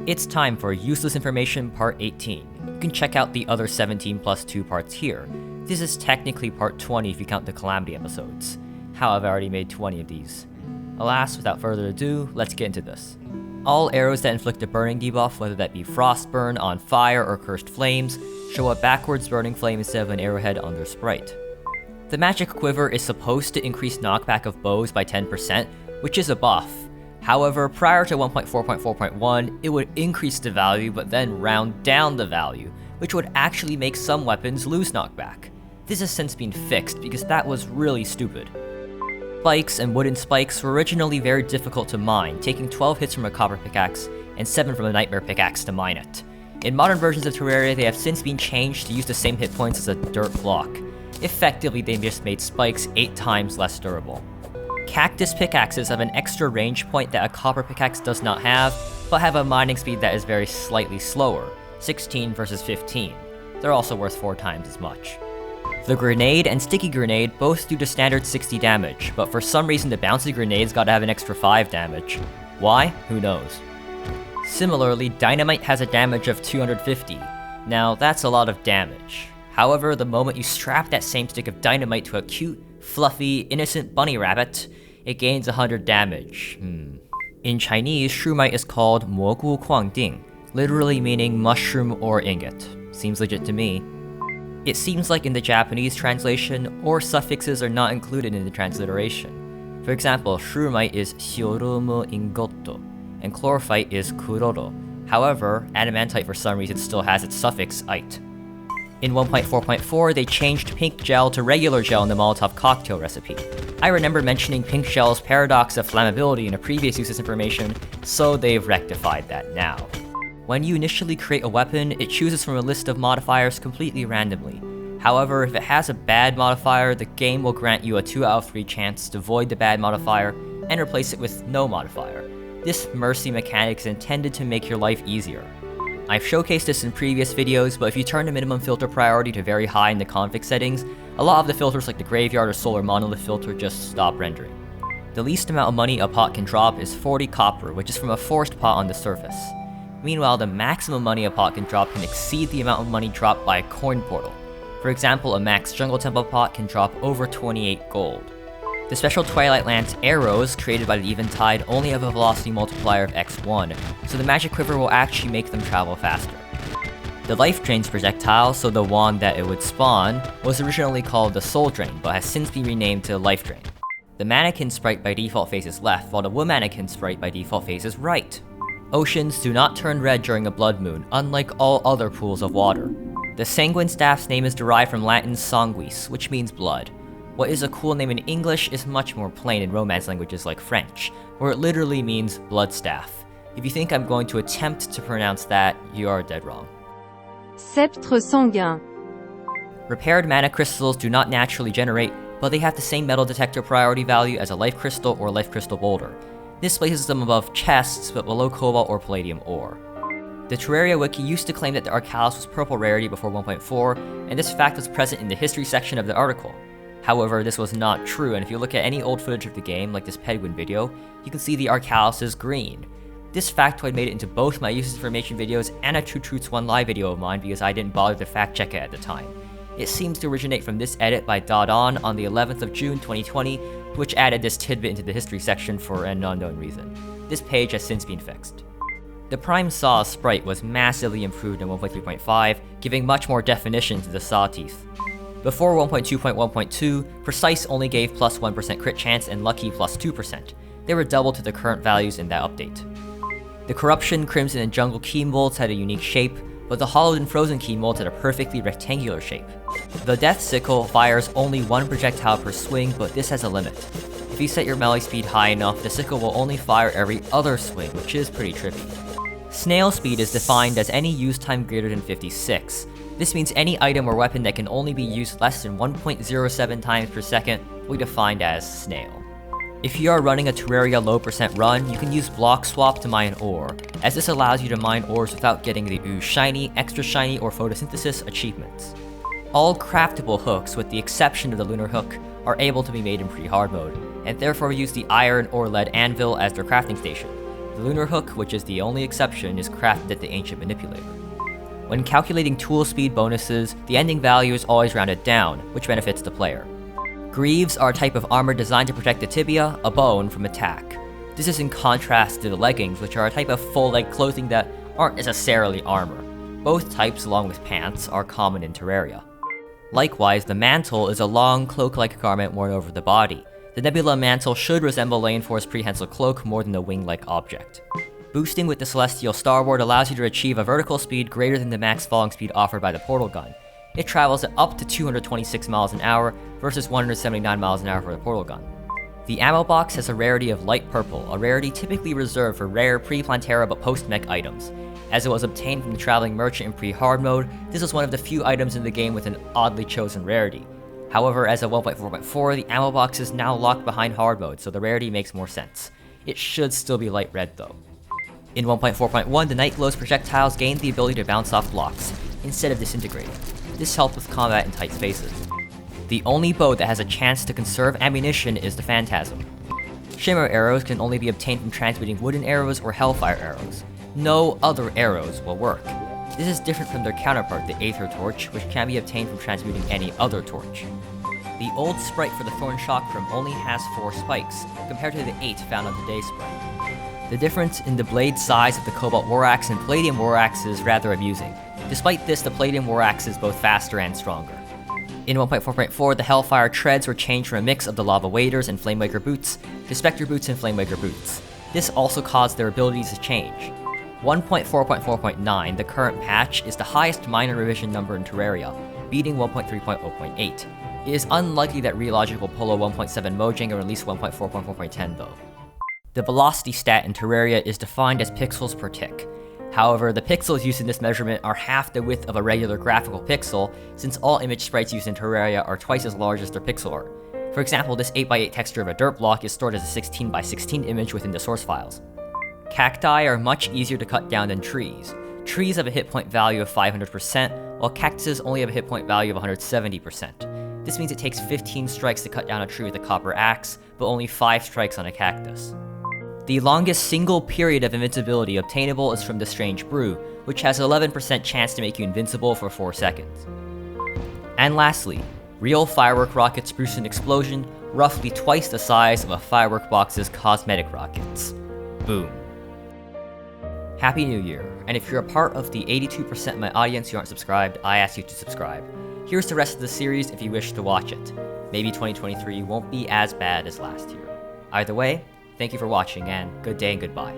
It's time for Useless Information Part 18. You can check out the other 17 plus 2 parts here. This is technically Part 20 if you count the Calamity episodes. How I've already made 20 of these. Alas, without further ado, let's get into this. All arrows that inflict a burning debuff, whether that be Frostburn, On Fire, or Cursed Flames, show a backwards burning flame instead of an arrowhead on their sprite. The Magic Quiver is supposed to increase knockback of bows by 10%, which is a buff. However, prior to 1.4.4.1, it would increase the value but then round down the value, which would actually make some weapons lose knockback. This has since been fixed because that was really stupid. Spikes and wooden spikes were originally very difficult to mine, taking 12 hits from a copper pickaxe and 7 from a nightmare pickaxe to mine it. In modern versions of Terraria, they have since been changed to use the same hit points as a dirt block. Effectively, they've just made spikes 8 times less durable. Cactus pickaxes have an extra range point that a copper pickaxe does not have, but have a mining speed that is very slightly slower, 16 versus 15. They're also worth 4 times as much. The grenade and sticky grenade both do the standard 60 damage, but for some reason the bouncy grenades gotta have an extra 5 damage. Why? Who knows. Similarly, dynamite has a damage of 250. Now, that's a lot of damage. However, the moment you strap that same stick of dynamite to a cute, fluffy, innocent bunny rabbit, it gains 100 damage. In Chinese, shroomite is called 蘑菇矿定, literally meaning mushroom or ingot. Seems legit to me. It seems like in the Japanese translation, or suffixes are not included in the transliteration. For example, shroomite is shioromu ingotto, and chlorophyte is kuroro. However, adamantite for some reason still has its suffix ite. In 1.4.4, they changed pink gel to regular gel in the Molotov cocktail recipe. I remember mentioning pink gel's paradox of flammability in a previous useless information, so they've rectified that now. When you initially create a weapon, it chooses from a list of modifiers completely randomly. However, if it has a bad modifier, the game will grant you a 2 out of 3 chance to void the bad modifier and replace it with no modifier. This mercy mechanic is intended to make your life easier. I've showcased this in previous videos, but if you turn the minimum filter priority to very high in the config settings, a lot of the filters like the graveyard or solar monolith filter just stop rendering. The least amount of money a pot can drop is 40 copper, which is from a forest pot on the surface. Meanwhile, the maximum money a pot can drop can exceed the amount of money dropped by a coin portal. For example, a max jungle temple pot can drop over 28 gold. The special Twilight Lance arrows, created by the Eventide, only have a velocity multiplier of x1, so the Magic Quiver will actually make them travel faster. The Life Drain's projectile, so the wand that it would spawn, was originally called the Soul Drain, but has since been renamed to Life Drain. The Mannequin sprite by default faces left, while the Womannequin sprite by default faces right. Oceans do not turn red during a blood moon, unlike all other pools of water. The Sanguine Staff's name is derived from Latin sanguis, which means blood. What is a cool name in English is much more plain in Romance languages like French, where it literally means blood staff. If you think I'm going to attempt to pronounce that, you are dead wrong. Sceptre sanguin. Repaired mana crystals do not naturally generate, but they have the same metal detector priority value as a life crystal or life crystal boulder. This places them above chests, but below cobalt or palladium ore. The Terraria wiki used to claim that the Arcalis was purple rarity before 1.4, and this fact was present in the history section of the article. However, this was not true, and if you look at any old footage of the game, like this Pedguin video, you can see the Arcalis is green. This factoid made it into both my useless information videos and a True Truths 1 live video of mine because I didn't bother to fact check it at the time. It seems to originate from this edit by Dodon on the 11th of June 2020, which added this tidbit into the history section for an unknown reason. This page has since been fixed. The Prime Saw sprite was massively improved in 1.3.5, giving much more definition to the saw teeth. Before 1.2.1.2, Precise only gave plus 1% crit chance and Lucky plus 2%. They were double to the current values in that update. The Corruption, Crimson, and Jungle key molds had a unique shape, but the Hollowed and Frozen key molds had a perfectly rectangular shape. The Death Sickle fires only 1 projectile per swing, but this has a limit. If you set your melee speed high enough, the sickle will only fire every other swing, which is pretty trippy. Snail speed is defined as any use time greater than 56. This means any item or weapon that can only be used less than 1.07 times per second will be defined as snail. If you are running a Terraria low percent run, you can use Block Swap to mine ore, as this allows you to mine ores without getting the Ooze Shiny, Extra Shiny, or Photosynthesis achievements. All craftable hooks, with the exception of the Lunar Hook, are able to be made in pre-hard mode, and therefore use the iron or lead anvil as their crafting station. The Lunar Hook, which is the only exception, is crafted at the Ancient Manipulator. When calculating tool speed bonuses, the ending value is always rounded down, which benefits the player. Greaves are a type of armor designed to protect the tibia, a bone, from attack. This is in contrast to the leggings, which are a type of full-leg clothing that aren't necessarily armor. Both types, along with pants, are common in Terraria. Likewise, the mantle is a long, cloak-like garment worn over the body. The Nebula mantle should resemble Laneforth's prehensile cloak more than a wing-like object. Boosting with the Celestial Starward allows you to achieve a vertical speed greater than the max falling speed offered by the portal gun. It travels at up to 226 miles an hour versus 179 miles an hour for the portal gun. The ammo box has a rarity of light purple, a rarity typically reserved for rare pre-Plantera but post-mech items. As it was obtained from the Traveling Merchant in pre-hard mode, this was one of the few items in the game with an oddly chosen rarity. However, as of 1.4.4, the ammo box is now locked behind hard mode, so the rarity makes more sense. It should still be light red though. In 1.4.1, the Nightglow's projectiles gained the ability to bounce off blocks, instead of disintegrating. This helped with combat in tight spaces. The only bow that has a chance to conserve ammunition is the Phantasm. Shimmer arrows can only be obtained from transmuting wooden arrows or hellfire arrows. No other arrows will work. This is different from their counterpart, the Aether Torch, which can be obtained from transmuting any other torch. The old sprite for the Thorn Chakram only has 4 spikes, compared to the 8 found on today's sprite. The difference in the blade size of the Cobalt War Axe and Palladium War Axe is rather amusing. Despite this, the Palladium War Axe is both faster and stronger. In 1.4.4, the Hellfire Treads were changed from a mix of the Lava Waders and Flamewaker Boots to Spectre Boots and Flamewaker Boots. This also caused their abilities to change. 1.4.4.9, the current patch, is the highest minor revision number in Terraria, beating 1.3.0.8. It is unlikely that Relogic will pull a 1.7 Mojang and release 1.4.4.10 though. The velocity stat in Terraria is defined as pixels per tick. However, the pixels used in this measurement are half the width of a regular graphical pixel, since all image sprites used in Terraria are twice as large as their pixel art. For example, this 8x8 texture of a dirt block is stored as a 16x16 image within the source files. Cacti are much easier to cut down than trees. Trees have a hit point value of 500%, while cactuses only have a hit point value of 170%. This means it takes 15 strikes to cut down a tree with a copper axe, but only 5 strikes on a cactus. The longest single period of invincibility obtainable is from the Strange Brew, which has an 11% chance to make you invincible for 4 seconds. And lastly, real firework rockets produce an explosion roughly twice the size of a firework box's cosmetic rockets. Boom. Happy New Year, and if you're a part of the 82% of my audience who aren't subscribed, I ask you to subscribe. Here's the rest of the series if you wish to watch it. Maybe 2023 won't be as bad as last year. Either way, thank you for watching, and good day and goodbye.